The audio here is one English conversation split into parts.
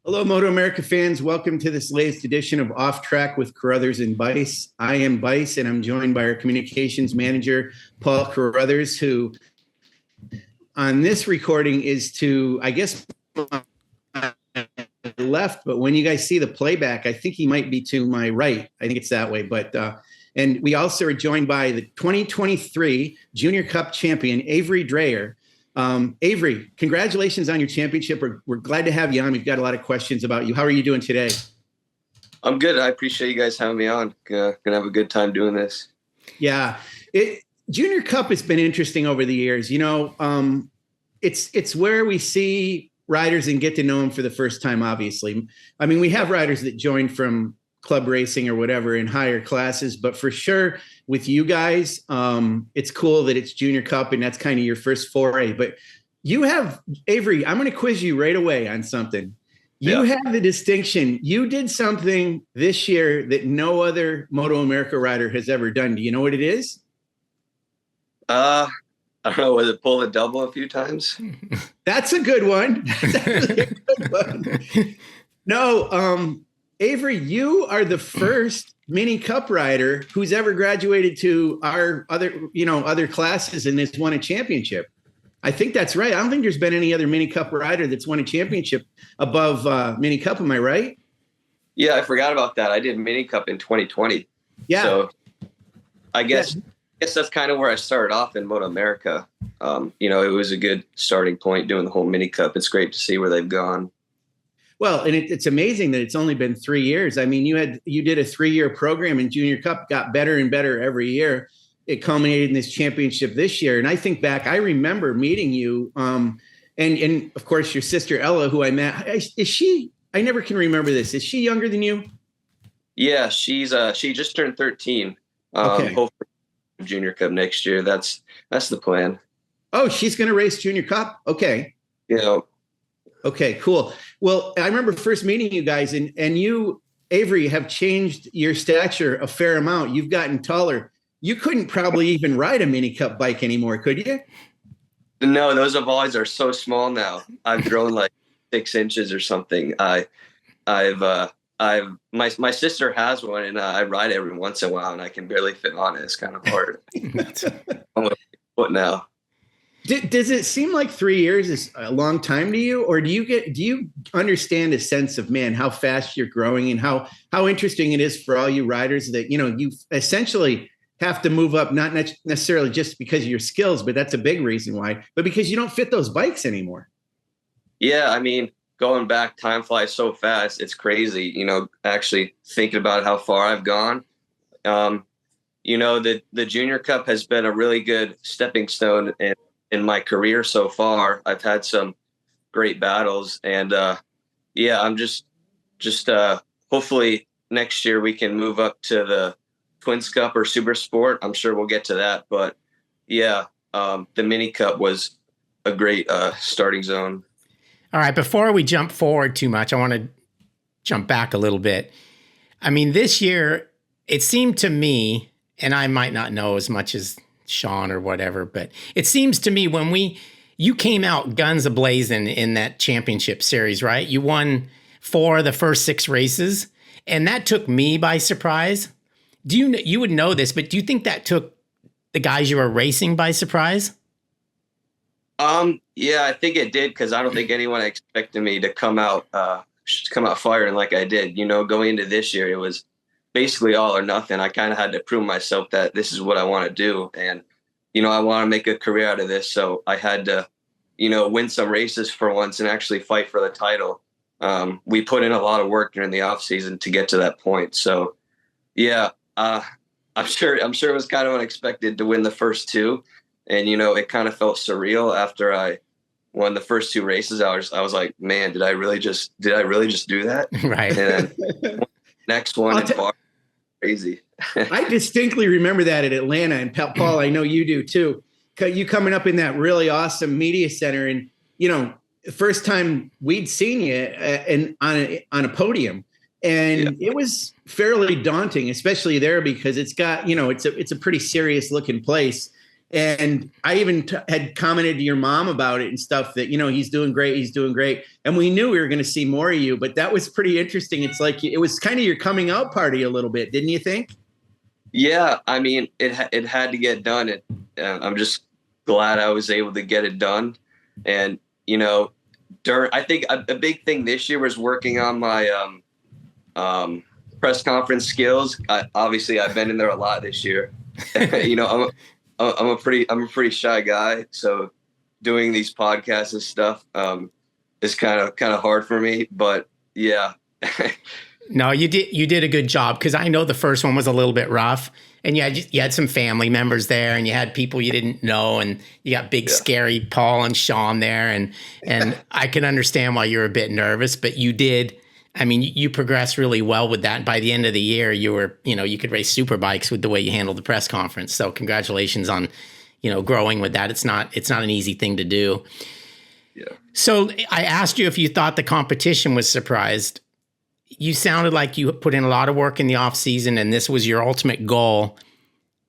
Hello, MotoAmerica fans. Welcome to this latest edition of Off Track with Carruthers and Bice. I am Bice, and I'm joined by our communications manager, Paul Carruthers, who on this recording is to, I guess, left, but when you guys see the playback, I think he might be to my right. I think it's that way. And we also are joined by the 2023 Junior Cup champion, Avery Dreher. Avery, congratulations on your championship. We're glad to have you on. We've got a lot of questions about you. How are you doing today? I'm good. I appreciate you guys having me on. Gonna have a good time doing this. Yeah. Junior Cup has been interesting over the years. It's where we see riders and get to know them for the first time, obviously. I mean, we have riders that join from club racing or whatever in higher classes, but for sure with you guys, it's cool that it's Junior Cup and that's kind of your first foray. But you have, Avery, I'm going to quiz you right away on something. You have the distinction. You did something this year that no other MotoAmerica rider has ever done. Do you know what it is? I don't know. Was it pull a double a few times? That's a good one. That's a good one. No, Avery, you are the first mini cup rider who's ever graduated to our other classes and has won a championship. I think that's right. I don't think there's been any other mini cup rider that's won a championship above mini cup. Am I right? Yeah, I forgot about that. I did mini cup in 2020. Yeah. So I guess that's kind of where I started off in MotoAmerica. It was a good starting point doing the whole mini cup. It's great to see where they've gone. Well, and it's amazing that it's only been 3 years. I mean, you did a 3-year program in Junior Cup, got better and better every year. It culminated in this championship this year. And I think back, I remember meeting you, and of course your sister Ella, who I met. Is she? I never can remember this. Is she younger than you? Yeah, she just turned 13. Okay. Hopefully Junior Cup next year. That's the plan. Oh, she's going to race Junior Cup. Okay. Yeah. Okay, cool. Well, I remember first meeting you guys, and you, Avery, have changed your stature a fair amount. You've gotten taller. You couldn't probably even ride a mini cup bike anymore, could you? No, those Avali's are so small now. I've grown like 6 inches or something. My sister has one, and I ride every once in a while, and I can barely fit on it. It's kind of hard. What now? Does it seem like 3 years is a long time to you, or do you understand a sense of, man, how fast you're growing and how interesting it is for all you riders that, you essentially have to move up, not necessarily just because of your skills, but that's a big reason why, but because you don't fit those bikes anymore. Yeah. I mean, going back, time flies so fast. It's crazy, actually thinking about how far I've gone. The Junior Cup has been a really good stepping stone in my career so far. I've had some great battles, and I'm just hopefully next year we can move up to the Twins Cup or Super Sport. I'm sure we'll get to that, but the mini cup was a great starting zone. All right, before we jump forward too much, I want to jump back a little bit. I mean, this year it seemed to me, and I might not know as much as Sean or whatever, but it seems to me you came out guns a-blazing in that championship series, right? You won 4 of the first 6 races, and that took me by surprise. You would know this, but do you think that took the guys you were racing by surprise? Yeah, I think it did, because I don't think anyone expected me to come out firing like I did. Going into this year, it was basically all or nothing. I kind of had to prove myself that this is what I want to do. And, I want to make a career out of this. So I had to, win some races for once and actually fight for the title. We put in a lot of work during the off season to get to that point. So yeah, I'm sure it was kind of unexpected to win the first 2. And, it kind of felt surreal after I won the first 2 races. I was like, man, did I really just do that? Right. And then next one crazy. I distinctly remember that at Atlanta, and Paul, I know you do too. You coming up in that really awesome media center, and the first time we'd seen you on a podium, and it was fairly daunting, especially there because it's got it's a pretty serious looking place, And I even had commented to your mom about it and stuff that, he's doing great. He's doing great. And we knew we were going to see more of you, but that was pretty interesting. It's like, it was kind of your coming out party a little bit. Didn't you think? Yeah. I mean, it had to get done. I'm just glad I was able to get it done. And, I think a big thing this year was working on my, press conference skills. Obviously I've been in there a lot this year. I'm a pretty shy guy, so doing these podcasts and stuff is kind of hard for me. But yeah. No, you did a good job, because I know the first one was a little bit rough, and you had some family members there, and you had people you didn't know, and you got big scary Paul and Sean there, and I can understand why you're a bit nervous, but you did. I mean, you progressed really well with that. By the end of the year, you were, you could race super bikes with the way you handled the press conference. So congratulations on, growing with that. It's not an easy thing to do. Yeah. So I asked you if you thought the competition was surprised. You sounded like you put in a lot of work in the off season and this was your ultimate goal.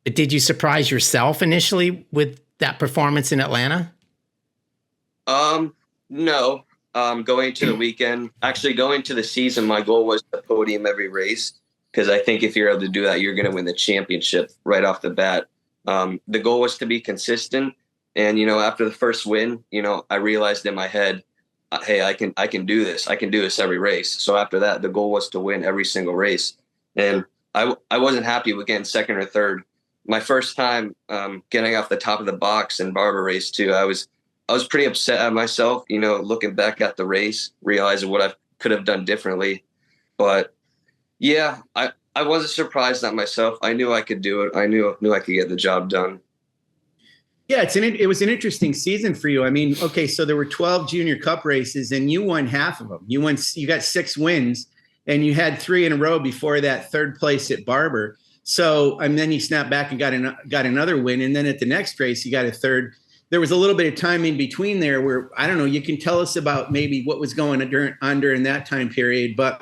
But did you surprise yourself initially with that performance in Atlanta? No. Going to the weekend, actually going to the season, my goal was to podium every race, because I think if you're able to do that, you're going to win the championship right off the bat. The goal was to be consistent. And, after the first win, I realized in my head, hey, I can do this. I can do this every race. So after that, the goal was to win every single race. And I wasn't happy with getting second or third. My first time getting off the top of the box in Barber race 2, I was pretty upset at myself, looking back at the race, realizing what I could have done differently. But yeah, I wasn't surprised at myself. I knew I could do it. I knew I could get the job done. Yeah, it was an interesting season for you. I mean, okay, so there were 12 Junior Cup races and you won half of them. You got 6 wins, and you had 3 in a row before that, third place at Barber. So, and then you snapped back and got another win. And then at the next race, you got a third. There was a little bit of time in between there where, I don't know, you can tell us about maybe what was going on during that time period. But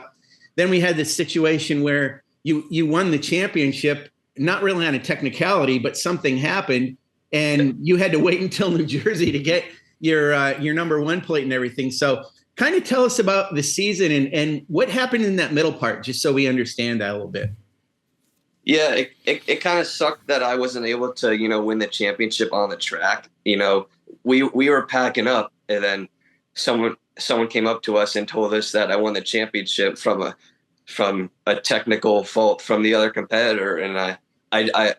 then we had this situation where you won the championship, not really on a technicality, but something happened and you had to wait until New Jersey to get your number 1 plate and everything. So kind of tell us about the season and what happened in that middle part, just so we understand that a little bit. Yeah, it kind of sucked that I wasn't able to, win the championship on the track. We were packing up, and then someone came up to us and told us that I won the championship from a technical fault from the other competitor. And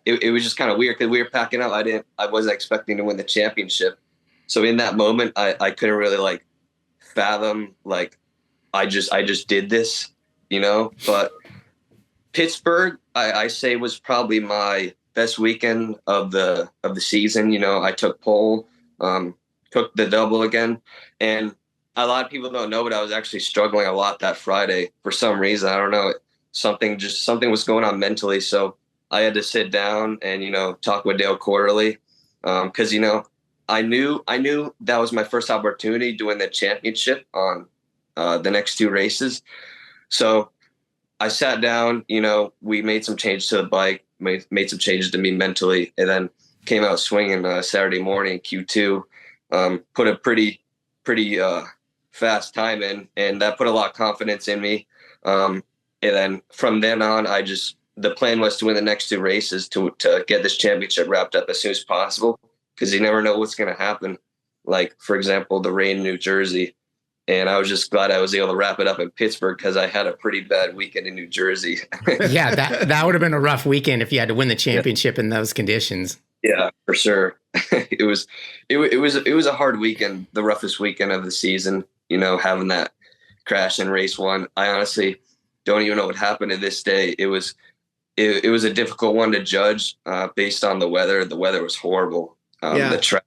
it was just kind of weird because we were packing up. I wasn't expecting to win the championship. So in that moment, I couldn't really fathom, I just did this, but Pittsburgh, I say, was probably my best weekend of the season. I took pole, took the double again, and a lot of people don't know, but I was actually struggling a lot that Friday for some reason. I don't know, something was going on mentally. So I had to sit down and talk with Dale Quarterly, because I knew that was my first opportunity to win the championship on the next 2 races. So I sat down, we made some changes to the bike, made some changes to me mentally, and then came out swinging Saturday morning, Q2, put a pretty fast time in, and that put a lot of confidence in me. And then from then on, the plan was to win the next 2 races to get this championship wrapped up as soon as possible, because you never know what's going to happen. Like, for example, the rain in New Jersey. And I was just glad I was able to wrap it up in Pittsburgh, because I had a pretty bad weekend in New Jersey. Yeah, that would have been a rough weekend if you had to win the championship in those conditions. Yeah, for sure. It was a hard weekend, the roughest weekend of the season. Having that crash in race 1. I honestly don't even know what happened to this day. It was a difficult one to judge based on the weather. The weather was horrible. The track.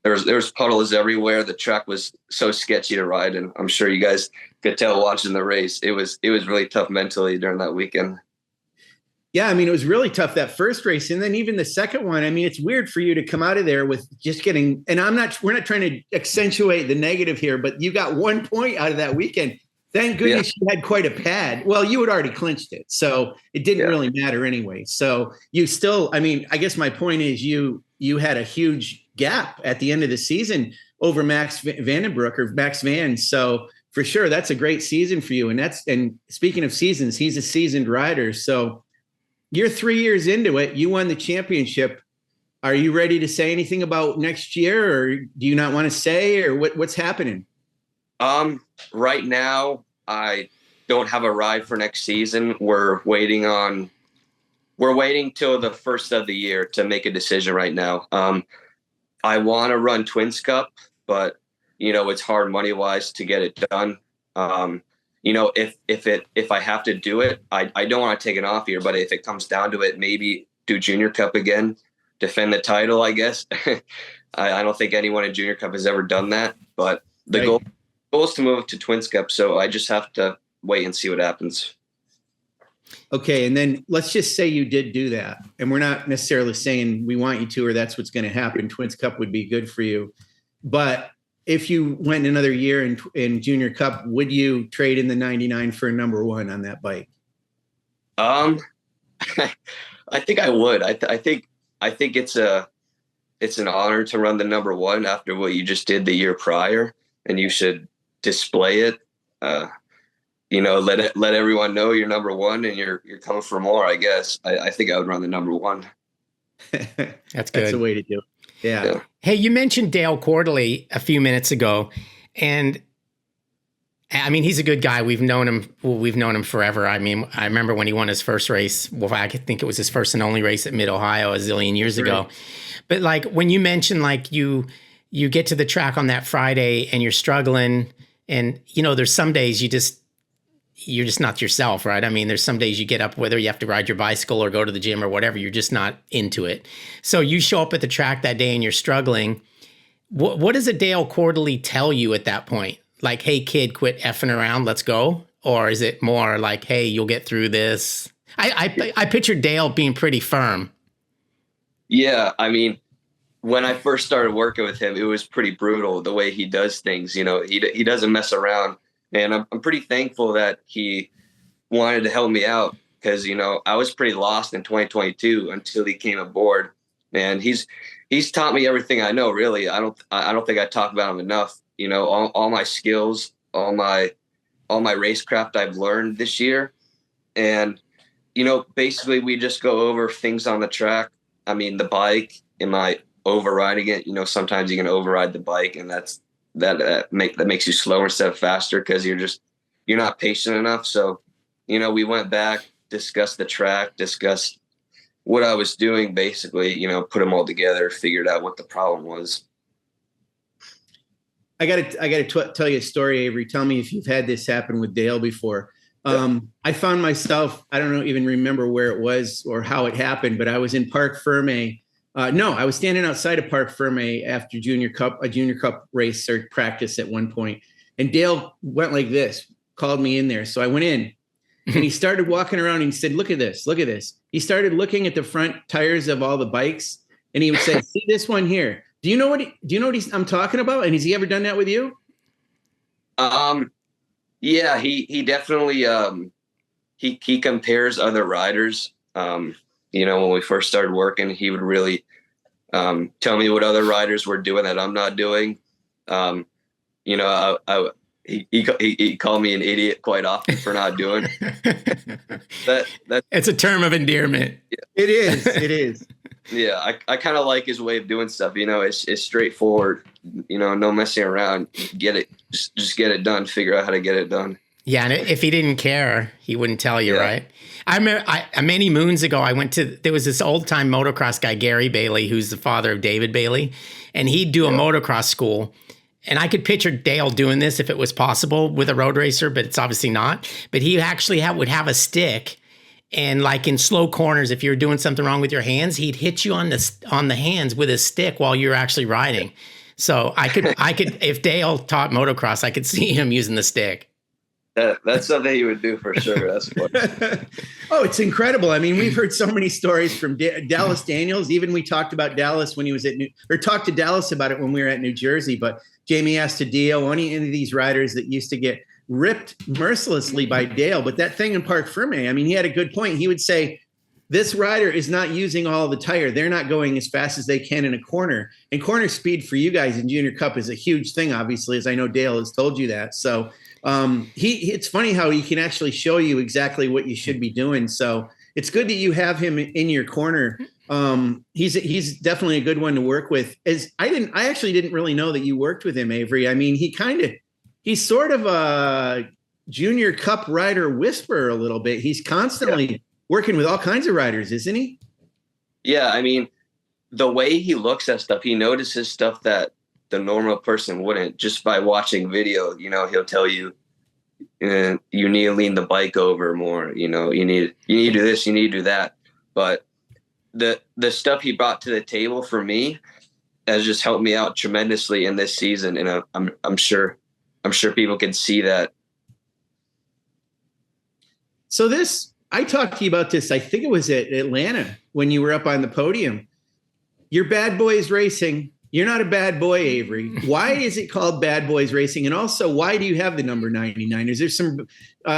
There was puddles everywhere. The track was so sketchy to ride, and I'm sure you guys could tell watching the race. It was really tough mentally during that weekend. Yeah, I mean, it was really tough that first race, and then even the second one. I mean, it's weird for you to come out of there with just getting. And we're not trying to accentuate the negative here, but you got 1 point out of that weekend. Thank goodness you had quite a pad. Well, you had already clinched it, so it didn't really matter anyway. So you still, I mean, I guess my point is you you had a huge gap at the end of the season over Max Vandenbroek or Max Van. So for sure, that's a great season for you. And speaking of seasons, he's a seasoned rider. So you're 3 years into it. You won the championship. Are you ready to say anything about next year, or do you not want to say, or what's happening? Right now, I don't have a ride for next season. We're waiting till the first of the year to make a decision right now. I want to run Twins Cup, but it's hard money wise to get it done. If I have to do it, I don't want to take an off year, but if it comes down to it, maybe do Junior Cup again, defend the title, I guess. I don't think anyone in Junior Cup has ever done that, but the goal is to move to Twins Cup. So I just have to wait and see what happens. Okay. And then let's just say you did do that. And we're not necessarily saying we want you to, or that's what's going to happen. Twins Cup would be good for you. But if you went another year in Junior Cup, would you trade in the 99 for a number one on that bike? I think I would. I think it's an honor to run the number one after what you just did the year prior, and you should display it. Let everyone know you're number one and you're coming for more, I guess. I think I would run the number one. That's good. That's the way to do it. Yeah. Hey, you mentioned Dale Quarterly a few minutes ago, and I mean, he's a good guy. We've known him forever. I mean, I remember when he won his first race. Well, I think it was his first and only race at Mid-Ohio a zillion years ago. But like when you mentioned like you get to the track on that Friday and you're struggling, and there's some days you're just not yourself, right? I mean, there's some days you get up, whether you have to ride your bicycle or go to the gym or whatever, you're just not into it. So you show up at the track that day and you're struggling. What does a Dale Quarterly tell you at that point? Like, hey, kid, quit effing around, let's go? Or is it more like, hey, you'll get through this? I picture Dale being pretty firm. Yeah, I mean, when I first started working with him, it was pretty brutal the way he does things. He doesn't mess around. And I'm pretty thankful that he wanted to help me out because, I was pretty lost in 2022 until he came aboard. And he's taught me everything I know, really. I don't think I talk about him enough. All my skills, all my racecraft I've learned this year. And, basically we just go over things on the track. I mean, the bike, am I overriding it? Sometimes you can override the bike, and that makes you slower instead of faster because you're not patient enough. So, we went back, discussed the track, discussed what I was doing, basically, put them all together, figured out what the problem was. I got to tell you a story, Avery. Tell me if you've had this happen with Dale before. I found myself, I don't even remember where it was or how it happened, but I was in Parc Ferme. I was standing outside of Parc Ferme after a Junior Cup race or practice at one point, and Dale went like this, called me in there. So I went in, and he started walking around and he said, look at this. He started looking at the front tires of all the bikes, and he would say, see this one here. Do you know what I'm talking about? And has he ever done that with you? Yeah, he definitely, he compares other riders. When we first started working, he would really tell me what other riders were doing that I'm not doing. He called me an idiot quite often for not doing that. It's a term of endearment. Yeah. It is. Yeah, I kind of like his way of doing stuff. It's straightforward. No messing around. Get it, just get it done. Figure out how to get it done. Yeah, and if he didn't care, he wouldn't tell you, right? I remember many moons ago, there was this old-time motocross guy, Gary Bailey, who's the father of David Bailey, and he'd do a motocross school. And I could picture Dale doing this if it was possible with a road racer, but it's obviously not. But he actually would have a stick, and like in slow corners, if you were doing something wrong with your hands, he'd hit you on the hands with his stick while you're actually riding. So I could if Dale taught motocross, I could see him using the stick. That's something he would do for sure. That's funny. Oh, it's incredible. I mean, we've heard so many stories from Dallas Daniels. Even we talked about Dallas when he was talked to Dallas about it when we were at New Jersey. But Jamie Astudillo, any of these riders that used to get ripped mercilessly by Dale. But that thing in Parc Ferme, I mean, he had a good point. He would say, this rider is not using all the tire. They're not going as fast as they can in a corner. And corner speed for you guys in Junior Cup is a huge thing, obviously, as I know Dale has told you that. So it's funny how he can actually show you exactly what you should be doing. So it's good that you have him in your corner. He's definitely a good one to work with. I actually didn't really know that you worked with him, Avery. I mean, he's sort of a Junior Cup rider whisperer a little bit. He's constantly working with all kinds of riders, isn't he? Yeah, I mean, the way he looks at stuff, he notices stuff that the normal person wouldn't just by watching video. He'll tell you, you need to lean the bike over more. You need to do this, you need to do that. But the stuff he brought to the table for me has just helped me out tremendously in this season, and I'm sure people can see that. So I talked to you about this. I think it was at Atlanta when you were up on the podium. You're Bad Boys Racing. You're not a bad boy, Avery. Why is it called Bad Boys Racing? And also, why do you have the number 99? Is there some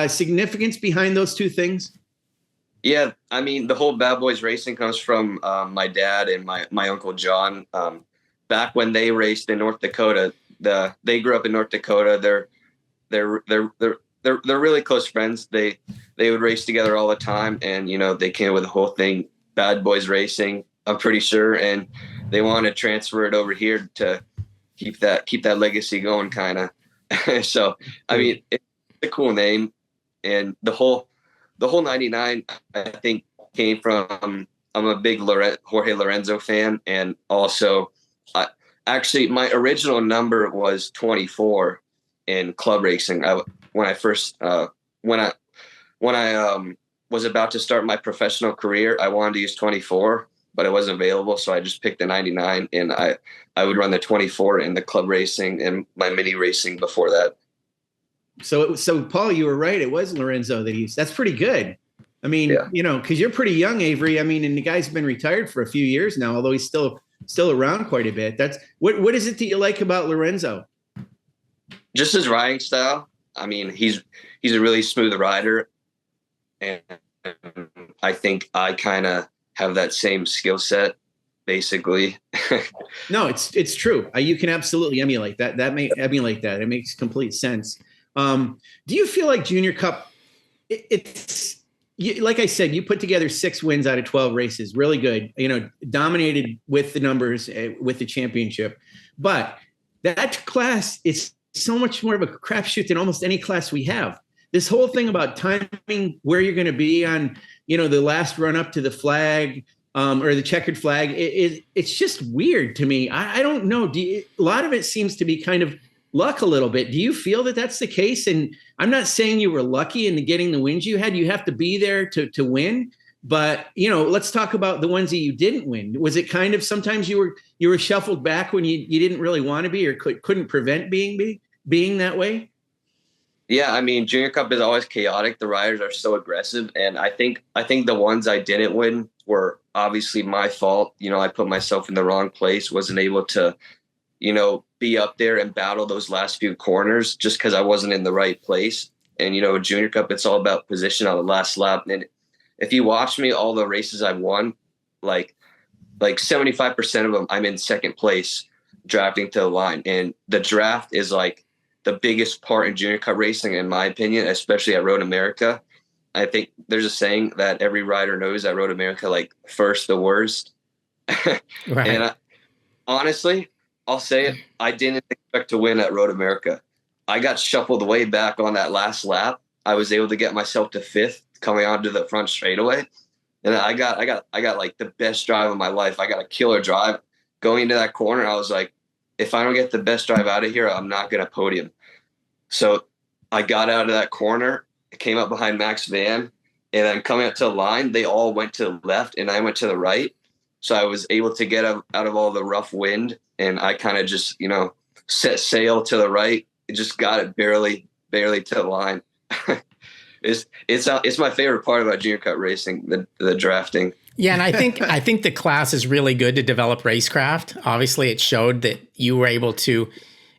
significance behind those two things? Yeah, I mean, the whole Bad Boys Racing comes from my dad and my Uncle John. Back when they raced in North Dakota, they grew up in North Dakota. They're really close friends. They would race together all the time, and they came up with the whole thing, Bad Boys Racing, I'm pretty sure, and they wanted to transfer it over here to keep that legacy going, kind of. So, I mean, it's a cool name, and the whole 99, I think, came from I'm a big Jorge Lorenzo fan, and also, actually, my original number was 24 in club racing. When I was about to start my professional career, I wanted to use 24, but it wasn't available. So I just picked the 99, and I would run the 24 in the club racing and my mini racing before that. So Paul, you were right. It was Lorenzo that he used. That's pretty good. I mean, because you're pretty young, Avery. I mean, and the guy's been retired for a few years now, although he's still around quite a bit. That's what is it that you like about Lorenzo? Just his riding style. I mean, he's a really smooth rider, and I think I kind of have that same skill set, basically. No, it's true. You can absolutely emulate that. Emulate that. It makes complete sense. Do you feel like Junior Cup? Like I said, you put together 6 wins out of 12 races, really good. Dominated with the numbers, with the championship, but that class is so much more of a crapshoot than almost any class we have. This whole thing about timing where you're going to be on, the last run up to the flag or the checkered flag, it's just weird to me. I don't know. A lot of it seems to be kind of luck a little bit. Do you feel that that's the case? And I'm not saying you were lucky in getting the wins you had. You have to be there to win. But, let's talk about the ones that you didn't win. Was it kind of sometimes you were shuffled back when you didn't really want to be or couldn't prevent being that way? Yeah, I mean, Junior Cup is always chaotic. The riders are so aggressive, and I think the ones I didn't win were obviously my fault. I put myself in the wrong place, wasn't able to, be up there and battle those last few corners just because I wasn't in the right place. And Junior Cup, it's all about position on the last lap. And if you watch me, all the races I've won, like 75% of them, I'm in second place drafting to the line, and the draft is like the biggest part in Junior Cup racing, in my opinion, especially at Road America. I think there's a saying that every rider knows at Road America, like first the worst. Right. And honestly, I'll say it, I didn't expect to win at Road America. I got shuffled way back on that last lap. I was able to get myself to 5th coming onto the front straightaway. And I got like the best drive of my life. I got a killer drive going into that corner. I was like, if I don't get the best drive out of here, I'm not going to podium. So I got out of that corner, came up behind Max Van, and then coming up to the line, they all went to the left and I went to the right. So I was able to get out of all the rough wind, and I kind of just, set sail to the right. It just got it barely to the line. It's my favorite part about Junior Cup racing, the drafting. Yeah, and I think the class is really good to develop racecraft. Obviously, it showed that you were able to,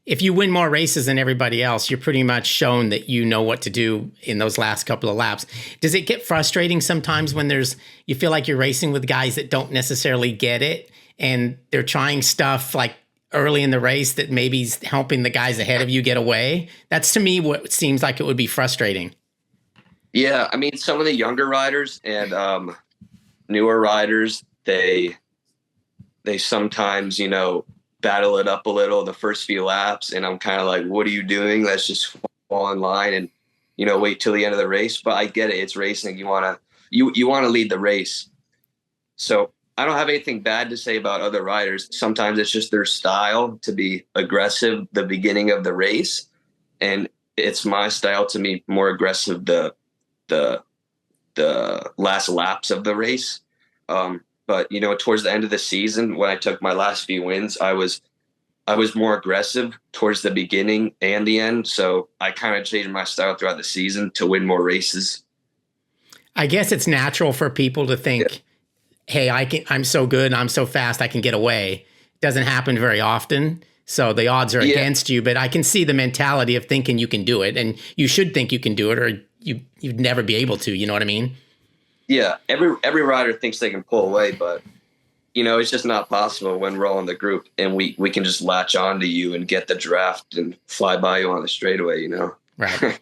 if you win more races than everybody else, you're pretty much shown that you know what to do in those last couple of laps. Does it get frustrating sometimes when you feel like you're racing with guys that don't necessarily get it and they're trying stuff like early in the race that maybe is helping the guys ahead of you get away? That's to me what seems like it would be frustrating. Yeah, I mean, some of the younger riders and newer riders, they sometimes, battle it up a little the first few laps, and I'm kind of like, what are you doing? Let's just fall in line and wait till the end of the race. But I get it, it's racing. You want to lead the race. So I don't have anything bad to say about other riders. Sometimes it's just their style to be aggressive the beginning of the race, and it's my style to be more aggressive the last laps of the race. But towards the end of the season, when I took my last few wins, I was more aggressive towards the beginning and the end. So I kind of changed my style throughout the season to win more races. I guess it's natural for people to think, hey, I'm so good, I'm so fast, I can get away. It doesn't happen very often. So the odds are against you, but I can see the mentality of thinking you can do it, and you should think you can do it, or you'd never be able to, you know what I mean? Yeah, every rider thinks they can pull away, but it's just not possible when we're all in the group and we can just latch on to you and get the draft and fly by you on the straightaway, Right.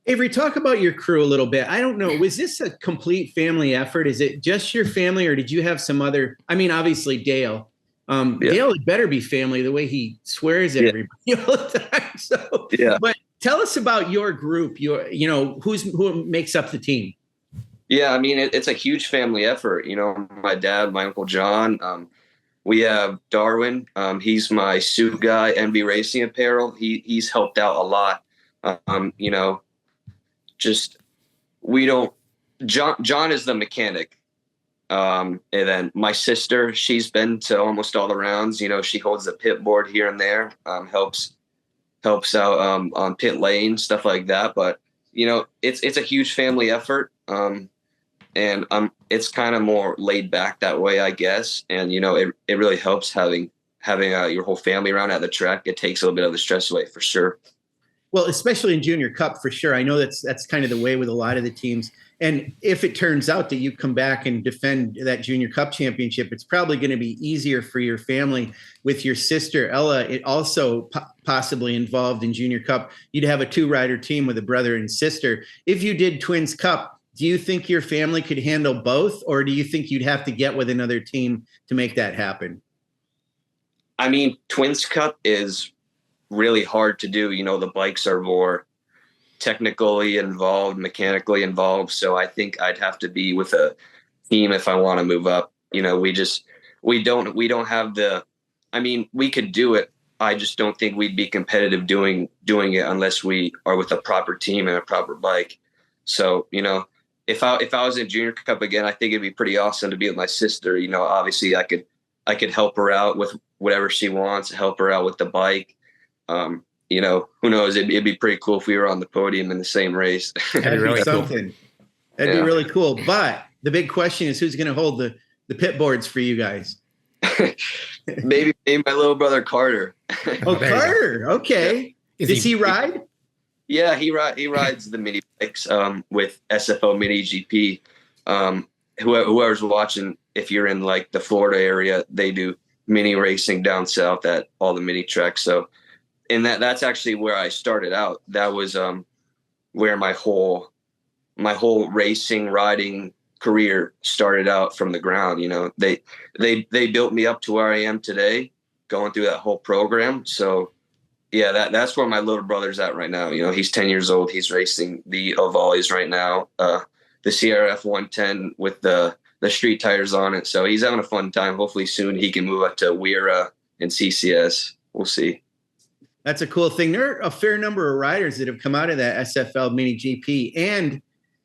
Avery, talk about your crew a little bit. I don't know, was this a complete family effort? Is it just your family, or did you have some other? I mean, obviously Dale. Dale had better be family the way he swears at everybody all the time. So, but tell us about your group. Who makes up the team? Yeah, I mean, it's a huge family effort. My dad, my Uncle John. We have Darwin. He's my suit guy, MB Racing Apparel. He's helped out a lot. John is the mechanic. And then my sister, she's been to almost all the rounds. She holds the pit board here and there, helps out on pit lane, stuff like that. But, it's a huge family effort. And it's kind of more laid back that way, I guess. And, it really helps having your whole family around at the track. It takes a little bit of the stress away for sure. Well, especially in Junior Cup, for sure. I know that's kind of the way with a lot of the teams. And if it turns out that you come back and defend that Junior Cup championship, it's probably going to be easier for your family with your sister, Ella, it also possibly involved in Junior Cup. You'd have a 2-rider team with a brother and sister. If you did Twins Cup, do you think your family could handle both, or do you think you'd have to get with another team to make that happen? I mean, Twins Cup is really hard to do. The bikes are more technically involved, mechanically involved. So I think I'd have to be with a team if I want to move up. We don't have we could do it. I just don't think we'd be competitive doing it unless we are with a proper team and a proper bike. So, if I was in Junior Cup again, I think it'd be pretty awesome to be with my sister. Obviously I could help her out with whatever she wants, help her out with the bike. Who knows? It'd be pretty cool if we were on the podium in the same race. That'd be really something. That'd be really cool. But the big question is, who's going to hold the pit boards for you guys? maybe my little brother Carter. Oh, Carter. Okay. Yeah. Does he ride? Yeah, he rides the mini bikes with SFO Mini GP. Whoever's watching, if you're in like the Florida area, they do mini racing down south at all the mini tracks. So, and that's actually where I started out. That was where my whole racing riding career started out from the ground. They built me up to where I am today, going through that whole program. So yeah, that's where my little brother's at right now. He's 10 years old. He's racing the Ovalis right now, the CRF 110 with the street tires on it. So he's having a fun time. Hopefully soon he can move up to Weira and CCS. We'll see. That's a cool thing. There are a fair number of riders that have come out of that SFL Mini GP, and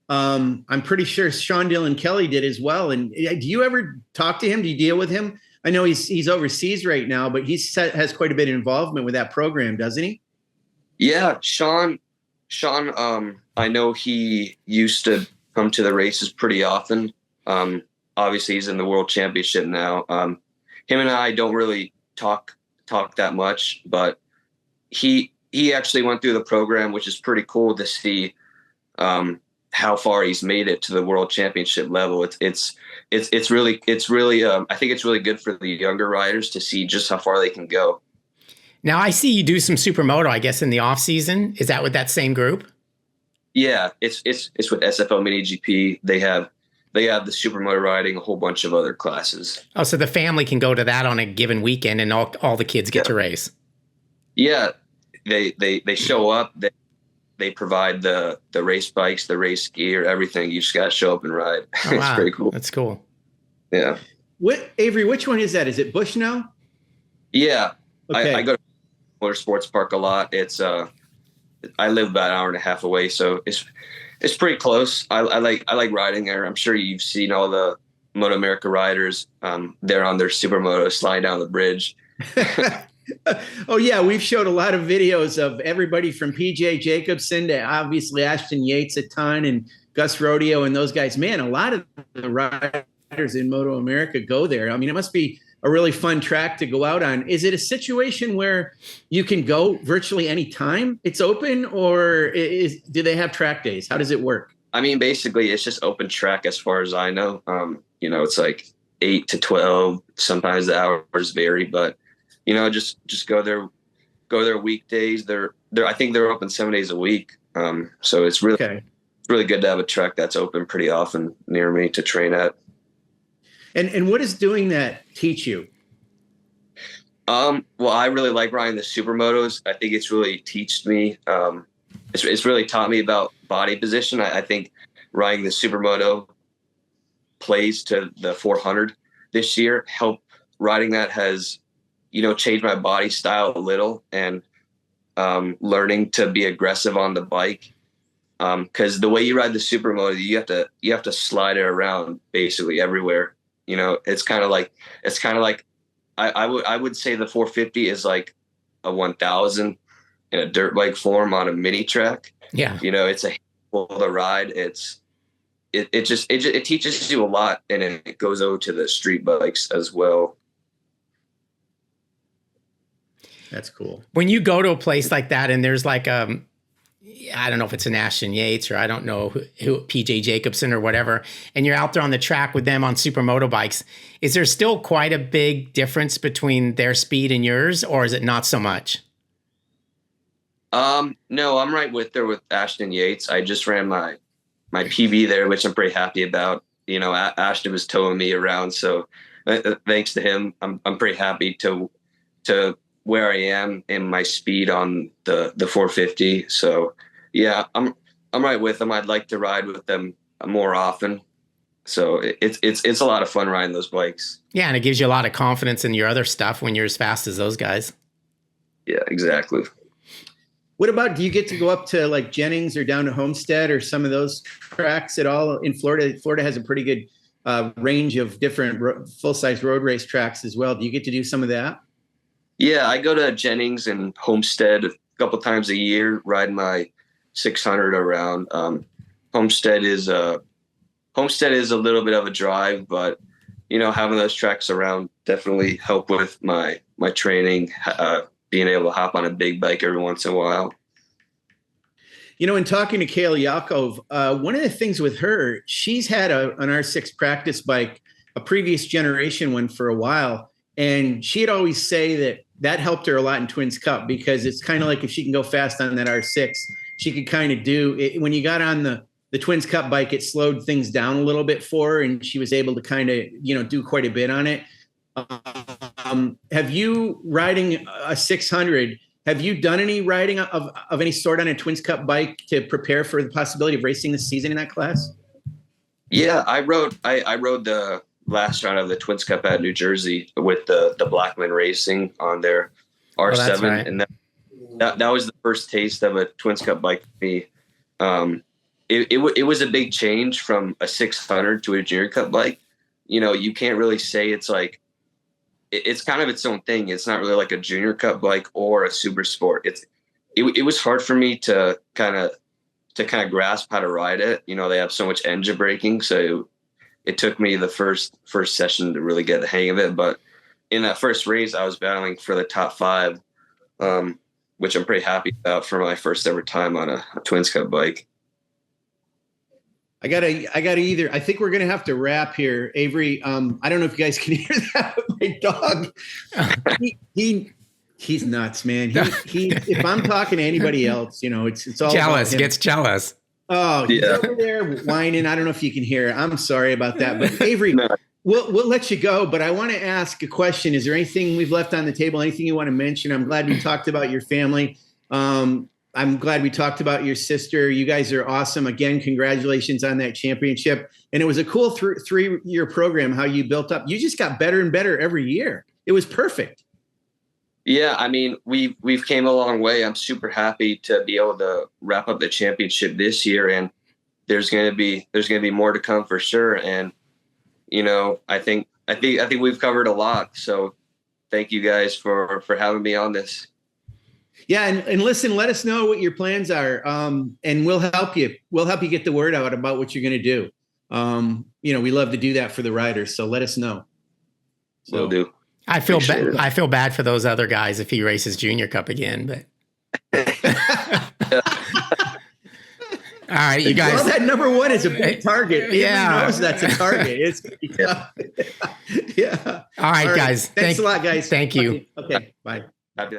I'm pretty sure Sean Dillon Kelly did as well. And do you ever talk to him? Do you deal with him? I know he's overseas right now, but he has quite a bit of involvement with that program, doesn't he? Yeah, Sean, I know he used to come to the races pretty often. Obviously he's in the World Championship now. Him and I don't really talk talk that much, but he actually went through the program, which is pretty cool to see how far he's made it to the world championship level. It's really I think it's really good for the younger riders to see just how far they can go. Now I see you do some supermoto, I guess, in the off season. Is that with that same group? Yeah, it's with SFL Mini GP. They have the supermoto riding, a whole bunch of other classes. Oh, so the family can go to that on a given weekend, and all the kids get to race. Yeah, they show up. They provide the race bikes, the race gear, everything. You just got to show up and ride. Oh, It's wow. pretty cool. That's cool. Yeah. Avery, which one is that? Is it Bushnell? Yeah. Okay. I go to Motorsports Park a lot. It's I live about an hour and a half away, so it's pretty close. I like riding there. I'm sure you've seen all the MotoAmerica riders. They're on their supermoto sliding down the bridge. Oh yeah, we've showed a lot of videos of everybody from PJ Jacobson to obviously Ashton Yates a ton, and Gus Rodeo and those guys. Man, a lot of the riders in MotoAmerica go there. I mean, it must be a really fun track to go out on. Is it a situation where you can go virtually any time it's open, or do they have track days? How does it work? I mean, basically, it's just open track as far as I know. It's like 8 to 12. Sometimes the hours vary, but just go there weekdays. I think they're open 7 days a week. So it's really It's really good to have a track that's open pretty often near me to train at. And what does doing that teach you? Well, I really like riding the supermotos. I think it's really taught me. It's really taught me about body position. I think riding the supermoto plays to the 400 this year. Riding that has, changed my body style a little, and learning to be aggressive on the bike. Because the way you ride the supermoto, you have to slide it around basically everywhere. It's kind of like I would say the 450 is like a 1000 in a dirt bike form on a mini track. Yeah. It's a handful to ride. It teaches you a lot, and it goes over to the street bikes as well. That's cool. When you go to a place like that and there's like I don't know if it's an Ashton Yates or I don't know who PJ Jacobson or whatever, and you're out there on the track with them on supermoto bikes, is there still quite a big difference between their speed and yours, or is it not so much? No, I'm right there with Ashton Yates. I just ran my PB there, which I'm pretty happy about. Ashton was towing me around, so thanks to him, I'm pretty happy to where I am in my speed on the 450. So yeah, I'm right with them. I'd like to ride with them more often. So it's a lot of fun riding those bikes. Yeah, and it gives you a lot of confidence in your other stuff when you're as fast as those guys. Yeah, exactly. What about, do you get to go up to like Jennings or down to Homestead or some of those tracks at all in Florida? Florida has a pretty good range of different full-size road race tracks as well. Do you get to do some of that? Yeah, I go to Jennings and Homestead a couple times a year, ride my 600 around. Homestead is a little bit of a drive, but having those tracks around definitely help with my training, being able to hop on a big bike every once in a while. In talking to Kayla Yakov, one of the things with her, she's had an R6 practice bike, a previous generation one, for a while. And she'd always say that helped her a lot in Twins Cup, because it's kind of like if she can go fast on that R6, she could kind of do it. When you got on the Twins Cup bike, it slowed things down a little bit for her, and she was able to kind of, do quite a bit on it. Have you, riding a 600, have you done any riding of any sort on a Twins Cup bike to prepare for the possibility of racing this season in that class? Yeah, I rode the last round of the Twins Cup at New Jersey with the Blackman Racing on their R7. Oh, that's right. And that was the first taste of a Twins Cup bike for me. It was a big change from a 600 to a Junior Cup bike. You can't really say it's like, it's kind of its own thing. It's not really like a Junior Cup bike or a Super Sport. It was hard for me to kind of grasp how to ride it. They have so much engine braking, so it took me the first session to really get the hang of it. But in that first race, I was battling for the top 5, which I'm pretty happy about for my first ever time on a Twins Cup bike. I think we're going to have to wrap here. Avery, I don't know if you guys can hear that, but my dog, he's nuts, man. He if I'm talking to anybody else, it's all jealous, gets jealous. Oh, he's over there whining. I don't know if you can hear. I'm sorry about that. But Avery, we'll let you go, but I want to ask a question. Is there anything we've left on the table? Anything you want to mention? I'm glad we talked about your family. I'm glad we talked about your sister. You guys are awesome. Again, congratulations on that championship. And it was a cool 3-year program, how you built up. You just got better and better every year. It was perfect. Yeah, I mean, we've came a long way. I'm super happy to be able to wrap up the championship this year, and there's going to be more to come for sure. And I think we've covered a lot. So thank you guys for having me on this. Yeah, and listen, let us know what your plans are, and we'll help you. We'll help you get the word out about what you're going to do. We love to do that for the riders, so let us know. Will do. I feel bad. I feel bad for those other guys if he races Junior Cup again. But all right, you guys. Well, that number 1 is a big target. Yeah, everyone knows that's a target. Yeah. All right, guys. Thanks a lot, guys. Thank you. Okay, bye. Happy